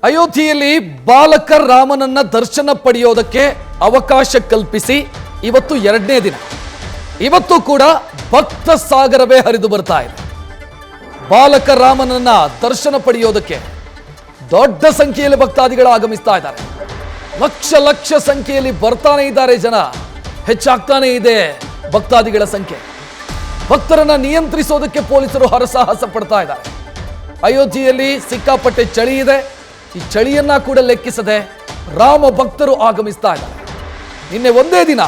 ಅಯೋಧ್ಯೆಯಲ್ಲಿ ಬಾಲಕ ರಾಮನನ್ನ ದರ್ಶನ ಪಡೆಯೋದಕ್ಕೆ ಅವಕಾಶ ಕಲ್ಪಿಸಿ ಇವತ್ತು ಎರಡನೇ ದಿನ. ಇವತ್ತು ಕೂಡ ಭಕ್ತ ಸಾಗರವೇ ಹರಿದು ಬರ್ತಾ ಇದೆ. ಬಾಲಕ ರಾಮನನ್ನ ದರ್ಶನ ಪಡೆಯೋದಕ್ಕೆ ದೊಡ್ಡ ಸಂಖ್ಯೆಯಲ್ಲಿ ಭಕ್ತಾದಿಗಳು ಆಗಮಿಸ್ತಾ ಇದ್ದಾರೆ. ಲಕ್ಷ ಲಕ್ಷ ಸಂಖ್ಯೆಯಲ್ಲಿ ಬರ್ತಾನೆ ಇದ್ದಾರೆ ಜನ, ಹೆಚ್ಚಾಗ್ತಾನೆ ಇದೆ ಭಕ್ತಾದಿಗಳ ಸಂಖ್ಯೆ. ಭಕ್ತರನ್ನ ನಿಯಂತ್ರಿಸೋದಕ್ಕೆ ಪೊಲೀಸರು ಹರಸಾಹಸ ಪಡ್ತಾ ಇದ್ದಾರೆ. ಅಯೋಧ್ಯೆಯಲ್ಲಿ ಸಿಕ್ಕಾಪಟ್ಟೆ ಚಳಿ ಇದೆ. ಈ ಚಳಿಯನ್ನ ಕೂಡ ಲೆಕ್ಕಿಸದೆ ರಾಮ ಭಕ್ತರು ಆಗಮಿಸ್ತಾ ಇದ್ದಾರೆ. ನಿನ್ನೆ ಒಂದೇ ದಿನ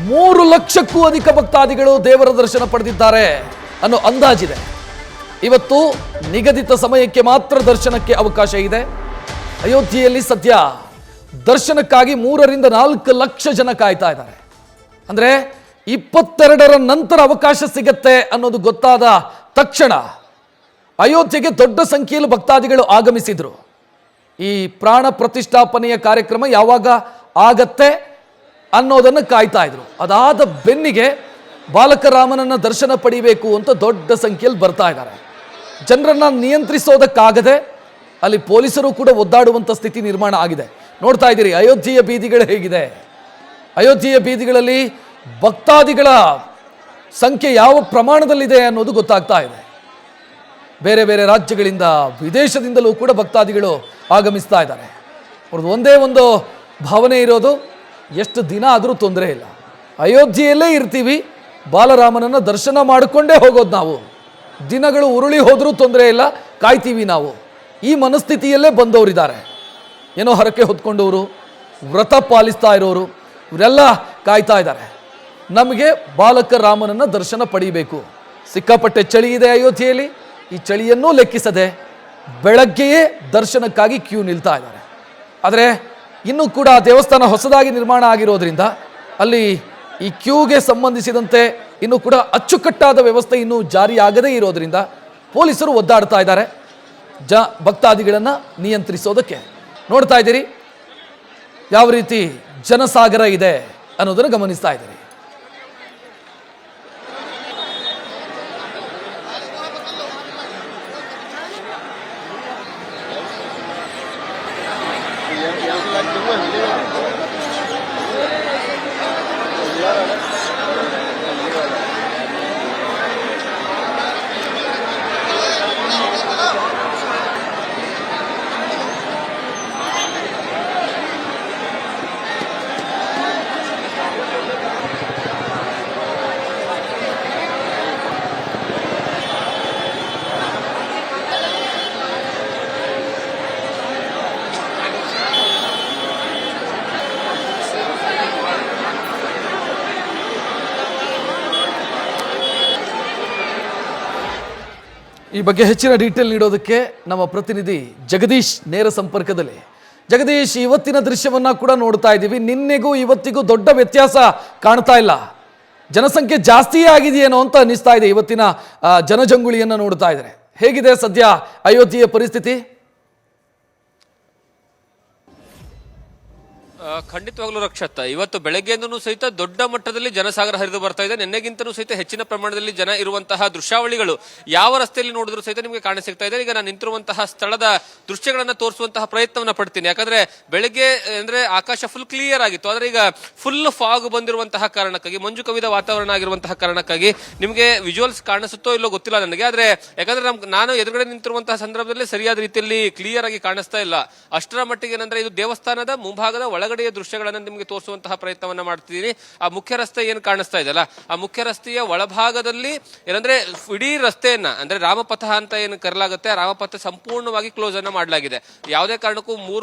3 ಲಕ್ಷಕ್ಕೂ ಅಧಿಕ ಭಕ್ತಾದಿಗಳು ದೇವರ ದರ್ಶನ ಪಡೆದಿದ್ದಾರೆ ಅನ್ನೋ ಅಂದಾಜಿದೆ. ಇವತ್ತು ನಿಗದಿತ ಸಮಯಕ್ಕೆ ಮಾತ್ರ ದರ್ಶನಕ್ಕೆ ಅವಕಾಶ ಇದೆ. ಅಯೋಧ್ಯೆಯಲ್ಲಿ ಸದ್ಯ ದರ್ಶನಕ್ಕಾಗಿ 3 ರಿಂದ 4 ಲಕ್ಷ ಜನ ಕಾಯ್ತಾ ಇದ್ದಾರೆ. ಅಂದ್ರೆ 22ರ ನಂತರ ಅವಕಾಶ ಸಿಗತ್ತೆ ಅನ್ನೋದು ಗೊತ್ತಾದ ತಕ್ಷಣ ಅಯೋಧ್ಯೆಗೆ ದೊಡ್ಡ ಸಂಖ್ಯೆಯಲ್ಲಿ ಭಕ್ತಾದಿಗಳು ಆಗಮಿಸಿದ್ರು. ಈ ಪ್ರಾಣ ಪ್ರತಿಷ್ಠಾಪನೆಯ ಕಾರ್ಯಕ್ರಮ ಯಾವಾಗ ಆಗತ್ತೆ ಅನ್ನೋದನ್ನು ಕಾಯ್ತಾ ಇದ್ರು. ಅದಾದ ಬೆನ್ನಿಗೆ ಬಾಲಕ ರಾಮನನ್ನ ದರ್ಶನ ಪಡಿಬೇಕು ಅಂತ ದೊಡ್ಡ ಸಂಖ್ಯೆಯಲ್ಲಿ ಬರ್ತಾ ಇದ್ದಾರೆ. ಜನರನ್ನ ನಿಯಂತ್ರಿಸೋದಕ್ಕಾಗದೆ ಅಲ್ಲಿ ಪೊಲೀಸರು ಕೂಡ ಒದ್ದಾಡುವಂಥ ಸ್ಥಿತಿ ನಿರ್ಮಾಣ ಆಗಿದೆ. ನೋಡ್ತಾ ಇದ್ದೀರಿ ಅಯೋಧ್ಯೆಯ ಬೀದಿಗಳು ಹೇಗಿದೆ. ಅಯೋಧ್ಯೆಯ ಬೀದಿಗಳಲ್ಲಿ ಭಕ್ತಾದಿಗಳ ಸಂಖ್ಯೆ ಯಾವ ಪ್ರಮಾಣದಲ್ಲಿದೆ ಅನ್ನೋದು ಗೊತ್ತಾಗ್ತಾ ಇದೆ. ಬೇರೆ ಬೇರೆ ರಾಜ್ಯಗಳಿಂದ ವಿದೇಶದಿಂದಲೂ ಕೂಡ ಭಕ್ತಾದಿಗಳು ಆಗಮಿಸ್ತಾ ಇದ್ದಾರೆ. ಅವ್ರದ್ದು ಒಂದೇ ಒಂದು ಭಾವನೆ ಇರೋದು, ಎಷ್ಟು ದಿನ ಆದರೂ ತೊಂದರೆ ಇಲ್ಲ, ಅಯೋಧ್ಯೆಯಲ್ಲೇ ಇರ್ತೀವಿ, ಬಾಲರಾಮನನ್ನು ದರ್ಶನ ಮಾಡಿಕೊಂಡೇ ಹೋಗೋದು, ನಾವು ದಿನಗಳು ಉರುಳಿ ಹೋದರೂ ತೊಂದರೆ ಇಲ್ಲ, ಕಾಯ್ತೀವಿ ನಾವು. ಈ ಮನಸ್ಥಿತಿಯಲ್ಲೇ ಬಂದವರಿದ್ದಾರೆ. ಏನೋ ಹರಕೆ ಹೊತ್ಕೊಂಡವರು, ವ್ರತ ಪಾಲಿಸ್ತಾ ಇರೋರು, ಇವರೆಲ್ಲ ಕಾಯ್ತಾ ಇದ್ದಾರೆ. ನಮಗೆ ಬಾಲಕ ರಾಮನನ್ನು ದರ್ಶನ ಪಡೀಬೇಕು. ಸಿಕ್ಕಾಪಟ್ಟೆ ಚಳಿ ಇದೆ ಅಯೋಧ್ಯೆಯಲ್ಲಿ. ಈ ಚಳಿಯನ್ನೂ ಲೆಕ್ಕಿಸದೆ ಬೆಳಗ್ಗೆಯೇ ದರ್ಶನಕ್ಕಾಗಿ ಕ್ಯೂ ನಿಲ್ತಾ ಇದ್ದಾರೆ. ಆದರೆ ಇನ್ನೂ ಕೂಡ ದೇವಸ್ಥಾನ ಹೊಸದಾಗಿ ನಿರ್ಮಾಣ ಆಗಿರೋದ್ರಿಂದ ಅಲ್ಲಿ ಈ ಕ್ಯೂಗೆ ಸಂಬಂಧಿಸಿದಂತೆ ಇನ್ನೂ ಕೂಡ ಅಚ್ಚುಕಟ್ಟಾದ ವ್ಯವಸ್ಥೆ ಇನ್ನೂ ಜಾರಿಯಾಗದೇ ಇರೋದ್ರಿಂದ ಪೊಲೀಸರು ಒದ್ದಾಡ್ತಾ ಇದ್ದಾರೆ ಭಕ್ತಾದಿಗಳನ್ನು ನಿಯಂತ್ರಿಸೋದಕ್ಕೆ. ನೋಡ್ತಾ ಇದ್ದೀರಿ ಯಾವ ರೀತಿ ಜನಸಾಗರ ಇದೆ ಅನ್ನೋದನ್ನು ಗಮನಿಸ್ತಾ ಇದ್ದೀರಿ. ಈ ಬಗ್ಗೆ ಹೆಚ್ಚಿನ ಡೀಟೇಲ್ ನೀಡೋದಕ್ಕೆ ನಮ್ಮ ಪ್ರತಿನಿಧಿ ಜಗದೀಶ್ ನೇರ ಸಂಪರ್ಕದಲ್ಲಿ. ಜಗದೀಶ್, ಇವತ್ತಿನ ದೃಶ್ಯವನ್ನ ಕೂಡ ನೋಡ್ತಾ ಇದ್ದೀವಿ. ನಿನ್ನೆಗೂ ಇವತ್ತಿಗೂ ದೊಡ್ಡ ವ್ಯತ್ಯಾಸ ಕಾಣ್ತಾ ಇಲ್ಲ. ಜನಸಂಖ್ಯೆ ಜಾಸ್ತಿಯೇ ಆಗಿದೆಯೇನೋ ಅಂತ ಅನ್ನಿಸ್ತಾ ಇದೆ. ಇವತ್ತಿನ ಜನಜಂಗುಳಿಯನ್ನು ನೋಡ್ತಾ ಇದ್ದಾರೆ. ಹೇಗಿದೆ ಸದ್ಯ ಅಯೋಧ್ಯೆಯ ಪರಿಸ್ಥಿತಿ? ಖಂಡಿತವಾಗ್ಲೂ ರಕ್ಷತ್, ಇವತ್ತು ಬೆಳಗ್ಗೆಯಿಂದನೂ ಸಹಿತ ದೊಡ್ಡ ಮಟ್ಟದಲ್ಲಿ ಜನಸಾಗರ ಹರಿದು ಬರ್ತಾ ಇದೆ. ನಿನ್ನೆಗಿಂತನೂ ಸಹಿತ ಹೆಚ್ಚಿನ ಪ್ರಮಾಣದಲ್ಲಿ ಜನ ಇರುವಂತಹ ದೃಶ್ಯಾವಳಿಗಳು ಯಾವ ರಸ್ತೆಯಲ್ಲಿ ನೋಡಿದ್ರು ಸಹಿತ ನಿಮಗೆ ಕಾಣಿಸ್ತಾ ಇದೆ. ಈಗ ನಾನು ನಿಂತಿರುವಂತಹ ಸ್ಥಳದ ದೃಶ್ಯಗಳನ್ನ ತೋರಿಸುವಂತಹ ಪ್ರಯತ್ನವನ್ನ ಪಡ್ತೀನಿ. ಯಾಕಂದ್ರೆ ಬೆಳಗ್ಗೆ ಅಂದ್ರೆ ಆಕಾಶ ಫುಲ್ ಕ್ಲಿಯರ್ ಆಗಿತ್ತು, ಆದ್ರೆ ಈಗ ಫುಲ್ ಫಾಗ್ ಬಂದಿರುವಂತಹ ಕಾರಣಕ್ಕಾಗಿ, ಮಂಜು ಕವಿದ ವಾತಾವರಣ ಆಗಿರುವಂತಹ ಕಾರಣಕ್ಕಾಗಿ ನಿಮಗೆ ವಿಜುವಲ್ಸ್ ಕಾಣಿಸುತ್ತೋ ಇಲ್ಲೋ ಗೊತ್ತಿಲ್ಲ ನನಗೆ. ಆದ್ರೆ ಯಾಕಂದ್ರೆ ನಾನು ಎದುರುಗಡೆ ನಿಂತಿರುವಂತಹ ಸಂದರ್ಭದಲ್ಲಿ ಸರಿಯಾದ ರೀತಿಯಲ್ಲಿ ಕ್ಲಿಯರ್ ಆಗಿ ಕಾಣಿಸ್ತಾ ಇಲ್ಲ. ಅಷ್ಟರ ಮಟ್ಟಿಗೆ ಏನಂದ್ರೆ ಇದು ದೇವಸ್ಥಾನದ ಮುಂಭಾಗದ ಒಳಗಡೆಯ ದೃಶ್ಯಗಳನ್ನು ನಿಮಗೆ ತೋರಿಸುವಂತಹ ಪ್ರಯತ್ನವನ್ನ ಮಾಡ್ತಿದ್ದೀನಿ. ಆ ಮುಖ್ಯ ರಸ್ತೆ ಏನು ಕಾಣಿಸ್ತಾ ಇದೆಯಲ್ಲ, ಆ ಮುಖ್ಯ ರಸ್ತೆಯ ಒಳಭಾಗದಲ್ಲಿ ಏನಂದ್ರೆ ಇಡೀ ರಸ್ತೆಯನ್ನ ಅಂದ್ರೆ ರಾಮಪಥ ಅಂತ ಏನು ಕರೆಯಲಾಗುತ್ತೆ, ಆ ರಾಮಪಥ ಸಂಪೂರ್ಣವಾಗಿ ಕ್ಲೋಸ್ ಅನ್ನ ಮಾಡಲಾಗಿದೆ. ಯಾವುದೇ ಕಾರಣಕ್ಕೂ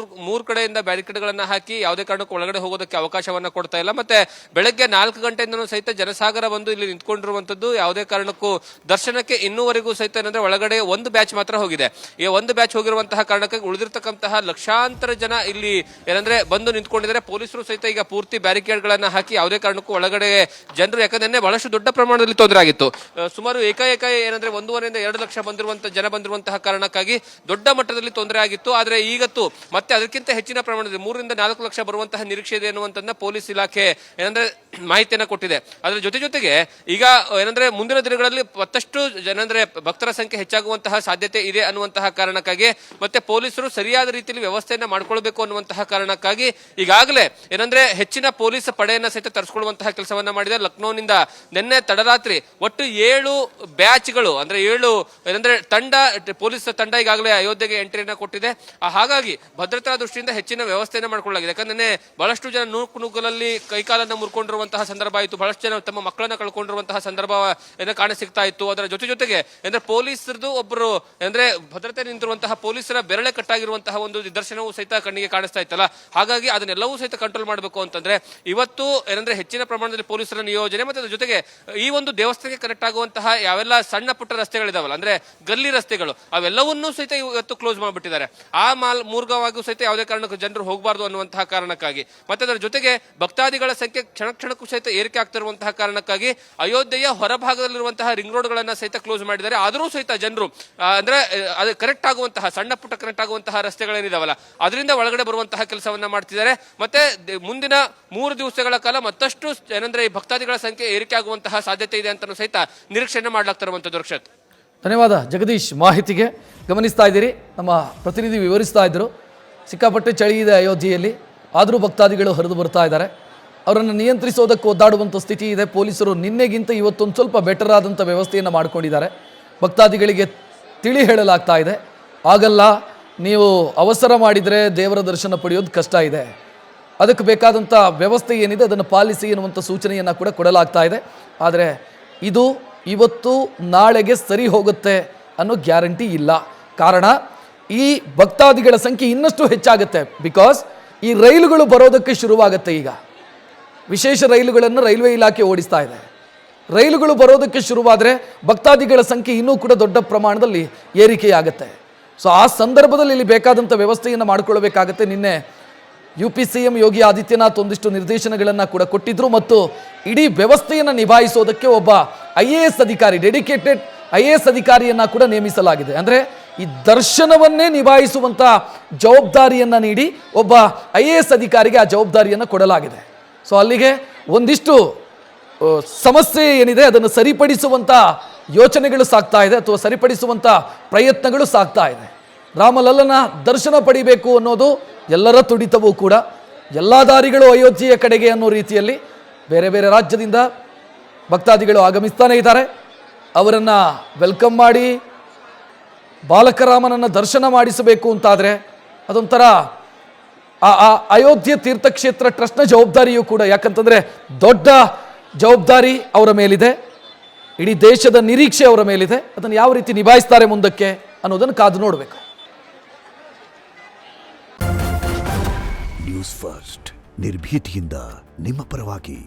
ಮೂರ್ ಕಡೆಯಿಂದ ಬ್ಯಾರಿಕೇಡ್ಗಳನ್ನ ಹಾಕಿ ಯಾವುದೇ ಕಾರಣಕ್ಕೂ ಒಳಗಡೆ ಹೋಗೋದಕ್ಕೆ ಅವಕಾಶವನ್ನ ಕೊಡ್ತಾ ಇಲ್ಲ. ಮತ್ತೆ ಬೆಳಗ್ಗೆ 4 ಗಂಟೆಯಿಂದನೂ ಸಹಿತ ಜನಸಾಗರ ಬಂದು ಇಲ್ಲಿ ನಿಂತ್ಕೊಂಡಿರುವಂತದ್ದು. ಯಾವುದೇ ಕಾರಣಕ್ಕೂ ದರ್ಶನಕ್ಕೆ ಇನ್ನೂವರೆಗೂ ಸಹಿತ ಏನಂದ್ರೆ ಒಳಗಡೆ ಒಂದು ಬ್ಯಾಚ್ ಮಾತ್ರ ಹೋಗಿದೆ. ಈ ಒಂದು ಬ್ಯಾಚ್ ಹೋಗಿರುವಂತಹ ಕಾರಣಕ್ಕಾಗಿ ಉಳಿದಿರ್ತಕ್ಕಂತಹ ಲಕ್ಷಾಂತರ ಜನ ಇಲ್ಲಿ ಏನಂದ್ರೆ ಬಂದು ನಿಂತ್ಕೊಂಡು ಮಾಡ್ಕೊಂಡಿದ್ದಾರೆ. ಪೊಲೀಸರು ಸಹಿತ ಈಗ ಪೂರ್ತಿ ಬ್ಯಾರಿಕೇಡ್ಗಳನ್ನ ಹಾಕಿ ಯಾವುದೇ ಕಾರಣಕ್ಕೂ ಒಳಗಡೆ ಜನರು, ಯಾಕಂದ್ರೆ ಬಹಳಷ್ಟು ದೊಡ್ಡ ಪ್ರಮಾಣದಲ್ಲಿ ತೊಂದರೆ ಆಗಿತ್ತು. ಸುಮಾರು ಏಕಾಏಕ ಏನಂದ್ರೆ 1.5 ಇಂದ 2 ಲಕ್ಷ ಜನ ಬಂದಿರುವಂತಹ ಕಾರಣಕ್ಕಾಗಿ ದೊಡ್ಡ ಮಟ್ಟದಲ್ಲಿ ತೊಂದರೆ ಆಗಿತ್ತು. ಆದ್ರೆ ಈಗತ್ತು ಮತ್ತೆ ಅದಕ್ಕಿಂತ ಹೆಚ್ಚಿನ ಪ್ರಮಾಣದಲ್ಲಿ 3 ರಿಂದ 4 ಲಕ್ಷ ಬರುವಂತಹ ನಿರೀಕ್ಷೆ ಇದೆ ಅನ್ನುವಂತನ್ನ ಪೊಲೀಸ್ ಇಲಾಖೆ ಏನಂದ್ರೆ ಮಾಹಿತಿಯನ್ನ ಕೊಟ್ಟಿದೆ. ಅದರ ಜೊತೆಗೆ ಈಗ ಏನಂದ್ರೆ ಮುಂದಿನ ದಿನಗಳಲ್ಲಿ ಮತ್ತಷ್ಟು ಏನಂದ್ರೆ ಭಕ್ತರ ಸಂಖ್ಯೆ ಹೆಚ್ಚಾಗುವಂತಹ ಸಾಧ್ಯತೆ ಇದೆ ಅನ್ನುವಂತಹ ಕಾರಣಕ್ಕಾಗಿ ಮತ್ತೆ ಪೊಲೀಸರು ಸರಿಯಾದ ರೀತಿಯಲ್ಲಿ ವ್ಯವಸ್ಥೆಯನ್ನ ಮಾಡ್ಕೊಳ್ಬೇಕು ಅನ್ನುವಂತಹ ಕಾರಣಕ್ಕಾಗಿ ಈಗಾಗಲೇ ಏನಂದ್ರೆ ಹೆಚ್ಚಿನ ಪೊಲೀಸ್ ಪಡೆಯನ್ನ ಸಹಿತ ತರಿಸಿಕೊಳ್ಳುವಂತಹ ಕೆಲಸವನ್ನ ಮಾಡಿದೆ. ಲಕ್ನೋನಿಂದ ನಿನ್ನೆ ತಡರಾತ್ರಿ ಒಟ್ಟು 7 ಬ್ಯಾಚ್ಗಳು ಅಂದ್ರೆ 7 ಏನಂದ್ರೆ ಪೊಲೀಸ್ ತಂಡ ಈಗಾಗಲೇ ಅಯೋಧ್ಯೆಗೆ ಎಂಟ್ರಿಯನ್ನ ಕೊಟ್ಟಿದೆ. ಹಾಗಾಗಿ ಭದ್ರತಾ ದೃಷ್ಟಿಯಿಂದ ಹೆಚ್ಚಿನ ವ್ಯವಸ್ಥೆಯನ್ನ ಮಾಡ್ಕೊಳ್ಳಲಾಗಿದೆ. ಯಾಕಂದ್ರೆ ಬಹಳಷ್ಟು ಜನ ನೂಕುನುಗ್ಗಲಲ್ಲಿ ಕೈಕಾಲನ್ನ ಮುರ್ಕೊಂಡಿರುವಂತಹ ಸಂದರ್ಭ ಆಯಿತು. ಬಹಳಷ್ಟು ಜನ ತಮ್ಮ ಮಕ್ಕಳನ್ನ ಕಳ್ಕೊಂಡಿರುವಂತಹ ಸಂದರ್ಭ ಕಾಣ ಸಿಗ್ತಾ ಇತ್ತು. ಅದರ ಜೊತೆಗೆ ಅಂದ್ರೆ ಪೊಲೀಸರದು ಒಬ್ಬರು ಅಂದ್ರೆ ಭದ್ರತೆ ನಿಂತಿರುವಂತಹ ಪೊಲೀಸರ ಬೆರಳೆ ಕಟ್ಟಾಗಿರುವಂತಹ ಒಂದು ನಿದರ್ಶನವೂ ಸಹಿತ ಕಣ್ಣಿಗೆ ಕಾಣಿಸ್ತಾ ಇತ್ತಲ್ಲ. ಹಾಗಾಗಿ ಅದನ್ನೆಲ್ಲವೂ ಸಹಿತ ಕಂಟ್ರೋಲ್ ಮಾಡಬೇಕು ಅಂತಂದ್ರೆ ಇವತ್ತು ಏನಂದ್ರೆ ಹೆಚ್ಚಿನ ಪ್ರಮಾಣದಲ್ಲಿ ಪೊಲೀಸರ ನಿಯೋಜನೆ ಮತ್ತೆ ಅದ್ರ ಜೊತೆಗೆ ಈ ಒಂದು ದೇವಸ್ಥಾನಕ್ಕೆ ಕನೆಕ್ಟ್ ಆಗುವಂತಹ ಯಾವೆಲ್ಲ ಸಣ್ಣ ಪುಟ್ಟ ರಸ್ತೆಗಳಿದಾವಲ್ಲ ಅಂದ್ರೆ ಗಲ್ಲಿ ರಸ್ತೆಗಳು ಅವೆಲ್ಲವನ್ನೂ ಸಹಿತ ಇವತ್ತು ಕ್ಲೋಸ್ ಮಾಡಿಬಿಟ್ಟಿದ್ದಾರೆ. ಆ ಮಾರ್ಗವಾಗೂ ಸಹಿತ ಯಾವುದೇ ಕಾರಣಕ್ಕೂ ಜನರು ಹೋಗಬಾರ್ದು ಅನ್ನುವಂತಹ ಕಾರಣಕ್ಕಾಗಿ ಮತ್ತೆ ಅದರ ಜೊತೆಗೆ ಭಕ್ತಾದಿಗಳ ಸಂಖ್ಯೆ ಕ್ಷಣಕ್ಕೂ ಸಹಿತ ಏರಿಕೆ ಆಗ್ತಿರುವಂತಹ ಕಾರಣಕ್ಕಾಗಿ ಅಯೋಧ್ಯೆಯ ಹೊರಭಾಗದಲ್ಲಿರುವಂತಹ ರಿಂಗ್ ರೋಡ್ಗಳನ್ನ ಸಹಿತ ಕ್ಲೋಸ್ ಮಾಡಿದ್ದಾರೆ. ಆದರೂ ಸಹಿತ ಜನರು ಅಂದ್ರೆ ಅದು ಕನೆಕ್ಟ್ ಆಗುವಂತಹ ಸಣ್ಣ ಪುಟ್ಟ ಕನೆಕ್ಟ್ ಆಗುವಂತಹ ರಸ್ತೆಗಳೇನಿದಾವಲ್ಲ ಅದರಿಂದ ಒಳಗಡೆ ಬರುವಂತಹ ಕೆಲಸವನ್ನ ಮಾಡ್ತಿದ್ದಾರೆ. ಮತ್ತೆ ಮುಂದಿನ 3 ದಿವಸಗಳ ಕಾಲ ಮತ್ತಷ್ಟು ಏನಂದ್ರೆ ಈ ಭಕ್ತಾದಿಗಳ ಸಂಖ್ಯೆ ಏರಿಕೆ ಆಗುವಂತಹ ಸಾಧ್ಯತೆ ಇದೆ ಅಂತ ಸಹಿತ ನಿರೀಕ್ಷೆಯನ್ನು ಮಾಡ್ಲಾಗ್ತಿರುವಂತದ್ದು. ರಕ್ಷತ್, ಧನ್ಯವಾದ ಜಗದೀಶ್. ಮಾಹಿತಿಗೆ ಗಮನಿಸ್ತಾ ಇದ್ದೀರಿ, ನಮ್ಮ ಪ್ರತಿನಿಧಿ ವಿವರಿಸ್ತಾ ಇದ್ದರು. ಸಿಕ್ಕಾಪಟ್ಟೆ ಚಳಿ ಇದೆ ಅಯೋಧ್ಯೆಯಲ್ಲಿ, ಆದರೂ ಭಕ್ತಾದಿಗಳು ಹರಿದು ಬರ್ತಾ ಇದ್ದಾರೆ. ಅವರನ್ನು ನಿಯಂತ್ರಿಸೋದಕ್ಕೆ ಒದ್ದಾಡುವಂಥ ಸ್ಥಿತಿ ಇದೆ. ಪೊಲೀಸರು ನಿನ್ನೆಗಿಂತ ಇವತ್ತೊಂದು ಸ್ವಲ್ಪ ಬೆಟರ್ ಆದಂಥ ವ್ಯವಸ್ಥೆಯನ್ನು ಮಾಡಿಕೊಂಡಿದ್ದಾರೆ. ಭಕ್ತಾದಿಗಳಿಗೆ ತಿಳಿ ಹೇಳಲಾಗ್ತಾ ಇದೆ, ಆಗಲ್ಲ, ನೀವು ಅವಸರ ಮಾಡಿದರೆ ದೇವರ ದರ್ಶನ ಪಡೆಯೋದು ಕಷ್ಟ ಇದೆ, ಅದಕ್ಕೆ ಬೇಕಾದಂಥ ವ್ಯವಸ್ಥೆ ಏನಿದೆ ಅದನ್ನು ಪಾಲಿಸಿ ಎನ್ನುವಂಥ ಸೂಚನೆಯನ್ನು ಕೂಡ ಕೊಡಲಾಗ್ತಾ ಇದೆ. ಆದರೆ ಇದು ಇವತ್ತು ನಾಳೆಗೆ ಸರಿ ಹೋಗುತ್ತೆ ಅನ್ನೋ ಗ್ಯಾರಂಟಿ ಇಲ್ಲ. ಕಾರಣ ಈ ಭಕ್ತಾದಿಗಳ ಸಂಖ್ಯೆ ಇನ್ನಷ್ಟು ಹೆಚ್ಚಾಗುತ್ತೆ. ಬಿಕಾಸ್ ಈ ರೈಲುಗಳು ಬರೋದಕ್ಕೆ ಶುರುವಾಗುತ್ತೆ. ಈಗ ವಿಶೇಷ ರೈಲುಗಳನ್ನು ರೈಲ್ವೆ ಇಲಾಖೆ ಓಡಿಸ್ತಾ ಇದೆ. ರೈಲುಗಳು ಬರೋದಕ್ಕೆ ಶುರುವಾದರೆ ಭಕ್ತಾದಿಗಳ ಸಂಖ್ಯೆ ಇನ್ನೂ ಕೂಡ ದೊಡ್ಡ ಪ್ರಮಾಣದಲ್ಲಿ ಏರಿಕೆಯಾಗುತ್ತೆ. ಸೊ ಆ ಸಂದರ್ಭದಲ್ಲಿ ಇಲ್ಲಿ ಬೇಕಾದಂಥ ವ್ಯವಸ್ಥೆಯನ್ನು ಮಾಡಿಕೊಳ್ಳಬೇಕಾಗತ್ತೆ. ನಿನ್ನೆ UP CM ಯೋಗಿ ಆದಿತ್ಯನಾಥ್ ಒಂದಿಷ್ಟು ನಿರ್ದೇಶನಗಳನ್ನು ಕೂಡ ಕೊಟ್ಟಿದ್ದರು ಮತ್ತು ಇಡೀ ವ್ಯವಸ್ಥೆಯನ್ನು ನಿಭಾಯಿಸೋದಕ್ಕೆ ಒಬ್ಬ IAS ಅಧಿಕಾರಿ, ಡೆಡಿಕೇಟೆಡ್ IAS ಅಧಿಕಾರಿಯನ್ನು ಕೂಡ ನೇಮಿಸಲಾಗಿದೆ. ಅಂದರೆ ಈ ದರ್ಶನವನ್ನೇ ನಿಭಾಯಿಸುವಂಥ ಜವಾಬ್ದಾರಿಯನ್ನು ನೀಡಿ ಒಬ್ಬ IAS ಅಧಿಕಾರಿಗೆ ಆ ಜವಾಬ್ದಾರಿಯನ್ನು ಕೊಡಲಾಗಿದೆ. ಸೊ ಅಲ್ಲಿಗೆ ಒಂದಿಷ್ಟು ಸಮಸ್ಯೆ ಏನಿದೆ ಅದನ್ನು ಸರಿಪಡಿಸುವಂಥ ಯೋಚನೆಗಳು ಸಾಗ್ತಾ ಇದೆ ಅಥವಾ ಸರಿಪಡಿಸುವಂಥ ಪ್ರಯತ್ನಗಳು ಸಾಗ್ತಾ ಇದೆ. ರಾಮಲಲ್ಲನ ದರ್ಶನ ಪಡಿಬೇಕು ಅನ್ನೋದು ಎಲ್ಲರ ತುಡಿತವೂ ಕೂಡ. ಎಲ್ಲ ದಾರಿಗಳು ಅಯೋಧ್ಯೆಯ ಕಡೆಗೆ ಅನ್ನೋ ರೀತಿಯಲ್ಲಿ ಬೇರೆ ಬೇರೆ ರಾಜ್ಯದಿಂದ ಭಕ್ತಾದಿಗಳು ಆಗಮಿಸ್ತಾನೆ ಇದ್ದಾರೆ. ಅವರನ್ನು ವೆಲ್ಕಮ್ ಮಾಡಿ ಬಾಲಕರಾಮನನ್ನು ದರ್ಶನ ಮಾಡಿಸಬೇಕು ಅಂತಾದರೆ ಅದೊಂಥರ ಅಯೋಧ್ಯೆ ತೀರ್ಥಕ್ಷೇತ್ರ ಟ್ರಸ್ಟ್ನ ಜವಾಬ್ದಾರಿಯೂ ಕೂಡ. ಯಾಕಂತಂದರೆ ದೊಡ್ಡ ಜವಾಬ್ದಾರಿ ಅವರ ಮೇಲಿದೆ, ಇಡೀ ದೇಶದ ನಿರೀಕ್ಷೆ ಅವರ ಮೇಲಿದೆ. ಅದನ್ನು ಯಾವ ರೀತಿ ನಿಭಾಯಿಸ್ತಾರೆ ಮುಂದಕ್ಕೆ ಅನ್ನೋದನ್ನು ಕಾದು ನೋಡಬೇಕು. ನ್ಯೂಸ್ ಫಸ್ಟ್, ನಿರ್ಭೀತಿಯಿಂದ ನಿಮ್ಮ ಪರವಾಗಿ.